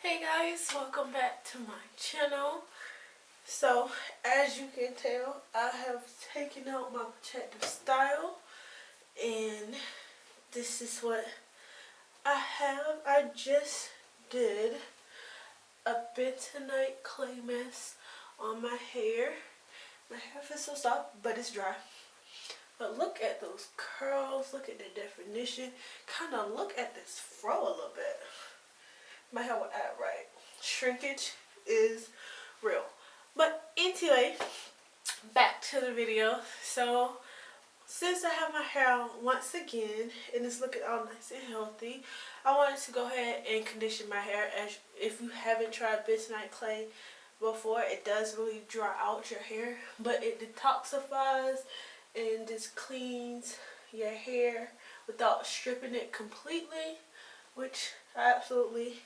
Hey guys, welcome back to my channel. So as you can tell, I have taken out my protective style and this is what I have. I just did a bentonite clay mask on my hair. My hair feels so soft, but it's dry. But look at those curls, look at the definition. Kind of look at this fro a little bit. My hair will act right. Shrinkage is real. But anyway, back to the video. So since I have my hair out once again and it's looking all nice and healthy, I wanted to go ahead and condition my hair. As if you haven't tried bentonite clay before, it does really dry out your hair, but it detoxifies and just cleans your hair without stripping it completely, which I absolutely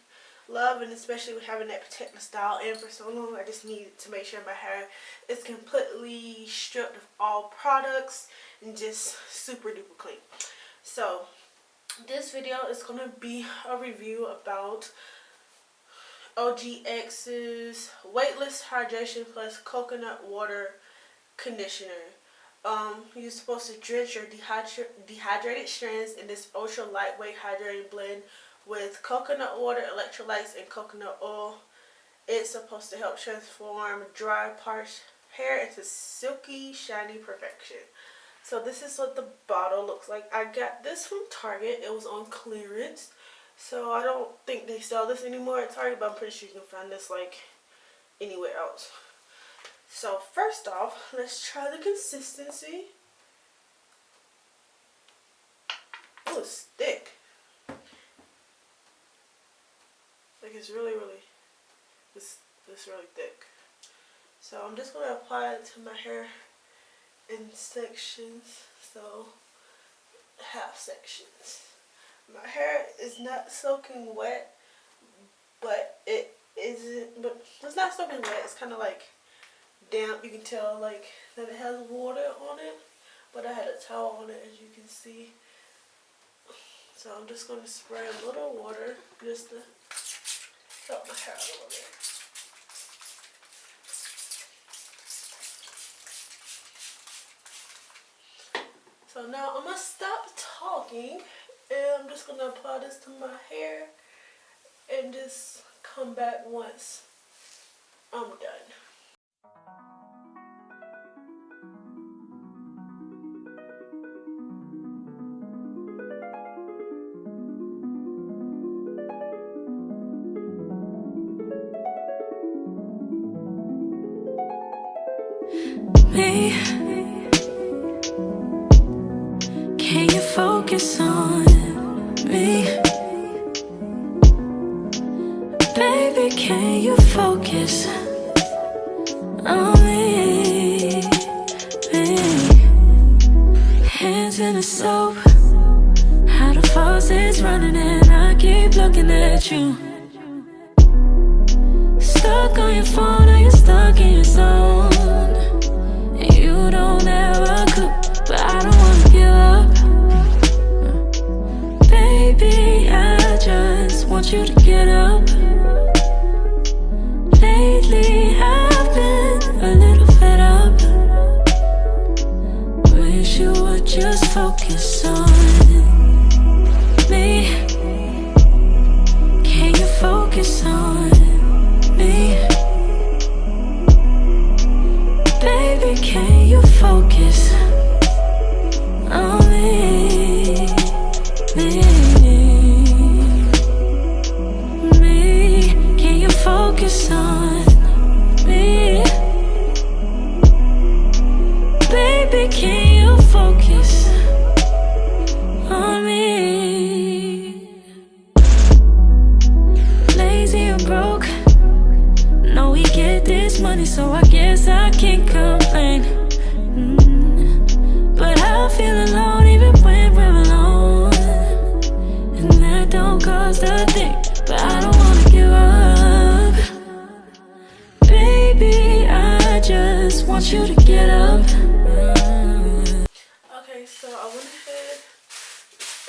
love, and especially with having that protective style. And for so long I just needed to make sure my hair is completely stripped of all products and just super duper clean. So this video is going to be a review about OGX's Weightless Hydration Plus Coconut Water Conditioner. You're supposed to drench your dehydrated strands in this ultra lightweight hydrating blend with coconut water, electrolytes, and coconut oil. It's supposed to help transform dry, parched hair into silky, shiny perfection. So this is what the bottle looks like. I got this from Target. It was on clearance. So I don't think they sell this anymore at Target, but I'm pretty sure you can find this like anywhere else. So first off, let's try the consistency. Oh, it's thick. Like it's really it's really thick. So I'm just gonna apply it to my hair in sections. So half sections. My hair is not soaking wet, but it isn't. But it's not soaking wet. It's kind of like damp. You can tell like that it has water on it, but I had a towel on it, as you can see. So I'm just going to spray a little water just to help my hair out a little bit. So now I'm going to stop talking and I'm just going to apply this to my hair and just come back once I'm done. Me, can you focus on me? Baby, can you focus on me? Hands in the soap, how the faucet's running and I keep looking at you. Stuck on your phone or you're stuck in your zone. You don't ever cook, but I don't wanna give up. Baby, I just want you to get up. Lately I've been a little fed up. Wish you would just focus on me. Can you focus on me? Baby, can you focus on me? Can you focus on me? Baby, can you focus on me? Lazy or broke, no, we get this money, so I guess I can't complain. But I feel alone even when we're alone, and that don't cost a thing, but I don't wanna give up. Baby, I just want you to get up. Okay, so I went ahead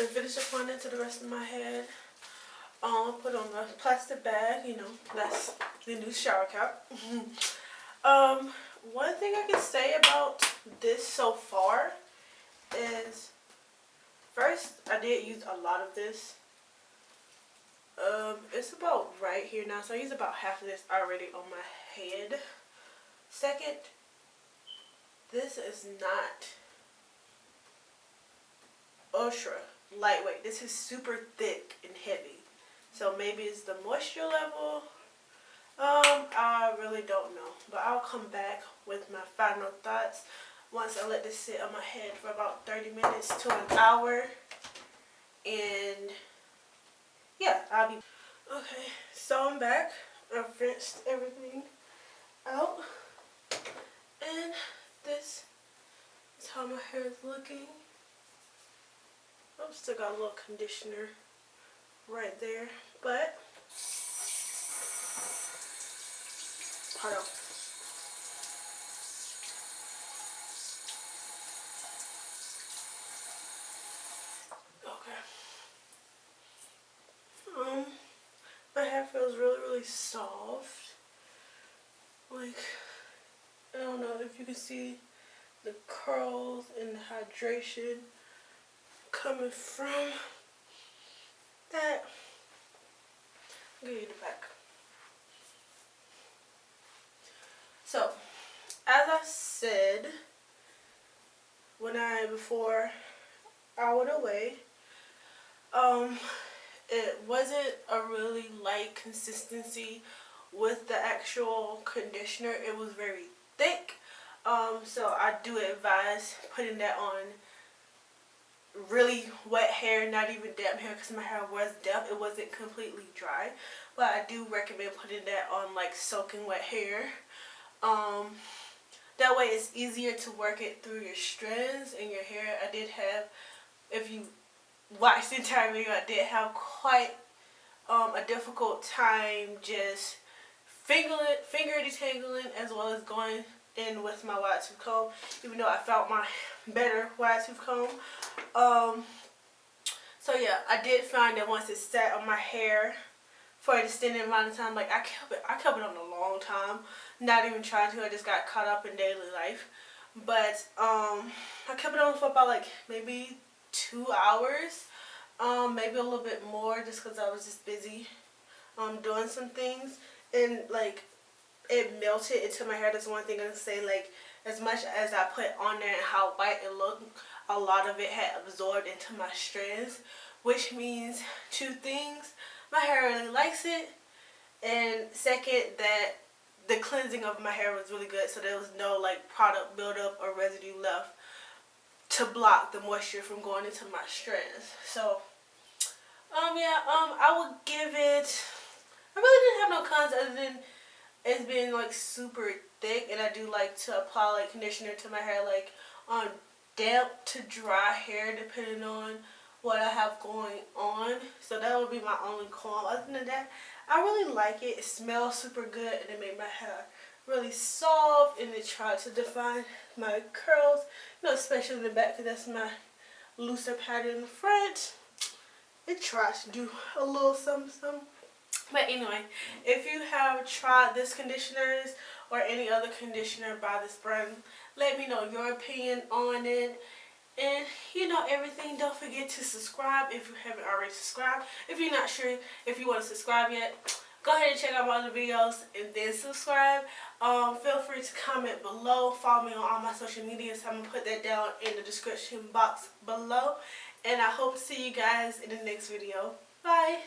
and finished applying it to the rest of my head. Put on a plastic bag, you know, that's the new shower cap. One thing I can say about this so far is, first, I did use a lot of this. It's about right here now, so I use about half of this already on my head. Second, this is not ultra lightweight. This is super thick and heavy. So maybe it's the moisture level. I really don't know. But I'll come back with my final thoughts once I let this sit on my head for about 30 minutes to an hour. And yeah, I'll be okay. So I'm back. I've rinsed everything out. And this is how my hair is looking. I've still got a little conditioner right there, but hold on. Okay. My hair feels really soft. Like, I don't know if you can see the curls and the hydration coming from that. I'll give you the back. So, as I said, before I went away, it wasn't a really light consistency with the actual conditioner. It was very thick. So I do advise putting that on really wet hair, not even damp hair, because my hair was damp. It wasn't completely dry, but I do recommend putting that on like soaking wet hair. That way it's easier to work it through your strands in your hair. I did have, if you watched the entire video, I did have quite a difficult time just finger detangling as well as going in with my wide tooth comb, even though I found my better wide tooth comb. So yeah, I did find that once it sat on my hair for an extended amount of time, like I kept it on a long time, not even trying to. I just got caught up in daily life. But I kept it on for about like maybe 2 hours, maybe a little bit more, just because I was just busy doing some things, and like it melted into my hair. That's one thing I'm gonna say. Like, as much as I put on there and how white it looked, a lot of it had absorbed into my strands, which means two things: my hair really likes it, and second, that the cleansing of my hair was really good, so there was no like product buildup or residue left to block the moisture from going into my strands. So I would give it, I really didn't have no cons other than it's been like super thick, and I do like to apply like conditioner to my hair, like on damp to dry hair, depending on what I have going on. So that would be my only con. Other than that, I really like it. It smells super good, and it made my hair really soft, and it tried to define my curls, you know, especially in the back, because that's my looser pattern in the front. It tries to do a little something. But anyway, if you have tried this conditioners or any other conditioner by this brand, let me know your opinion on it. And you know everything, don't forget to subscribe if you haven't already subscribed. If you're not sure if you want to subscribe yet, go ahead and check out my other videos and then subscribe. Feel free to comment below. Follow me on all my social medias. I'm going to put that down in the description box below. And I hope to see you guys in the next video. Bye.